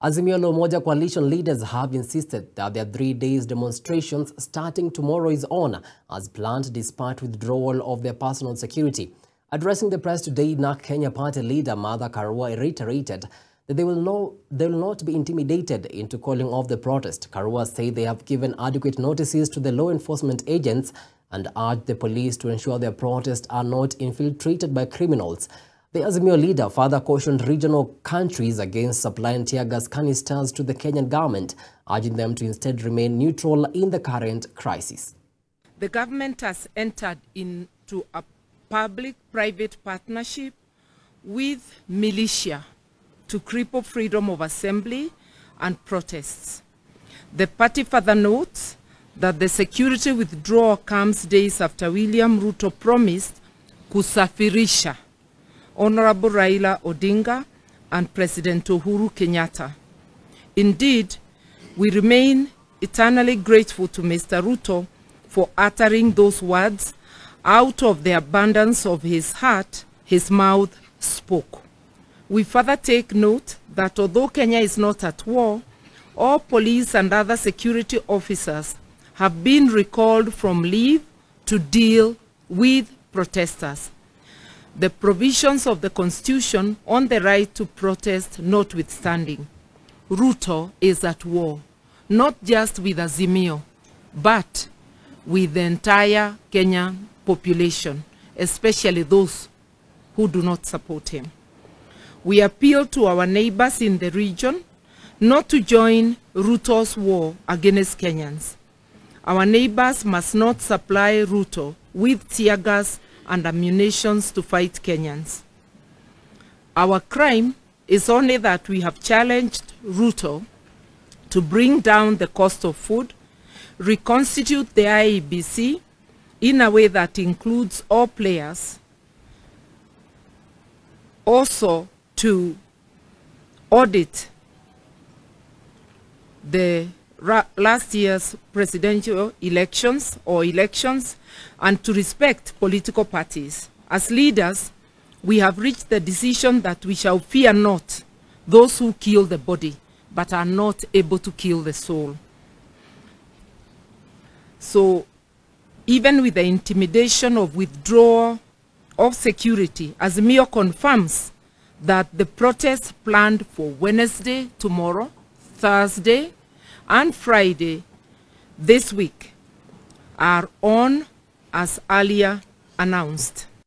Azimio la Umoja coalition leaders have insisted that their 3-day demonstrations starting tomorrow is on as planned despite withdrawal of their personal security. Addressing the press today, NARC Kenya party leader Martha Karua reiterated that they will not be intimidated into calling off the protest. Karua said they have given adequate notices to the law enforcement agents and urged the police to ensure their protests are not infiltrated by criminals. The Azimio leader further cautioned regional countries against supplying teargas canisters to the Kenyan government, urging them to instead remain neutral in the current crisis. The government has entered into a public-private partnership with militia to cripple freedom of assembly and protests. The party further notes that the security withdrawal comes days after William Ruto promised kusafirisha Honorable Raila Odinga and President Uhuru Kenyatta. Indeed, we remain eternally grateful to Mr. Ruto for uttering those words. Out of the abundance of his heart, his mouth spoke. We further take note that although Kenya is not at war, all police and other security officers have been recalled from leave to deal with protesters. The provisions of the Constitution on the right to protest notwithstanding, Ruto is at war, not just with Azimio, but with the entire Kenyan population, especially those who do not support him. We appeal to our neighbors in the region not to join Ruto's war against Kenyans. Our neighbors must not supply Ruto with tear gas and ammunition to fight Kenyans. Our crime is only that we have challenged Ruto to bring down the cost of food, reconstitute the IEBC in a way that includes all players, also to audit the last year's presidential elections and to respect political parties. As leaders, we have reached the decision that we shall fear not those who kill the body, but are not able to kill the soul. So, even with the intimidation of withdrawal of security, Azimio confirms that the protests planned for Wednesday, tomorrow, Thursday, and Friday this week are on as earlier announced.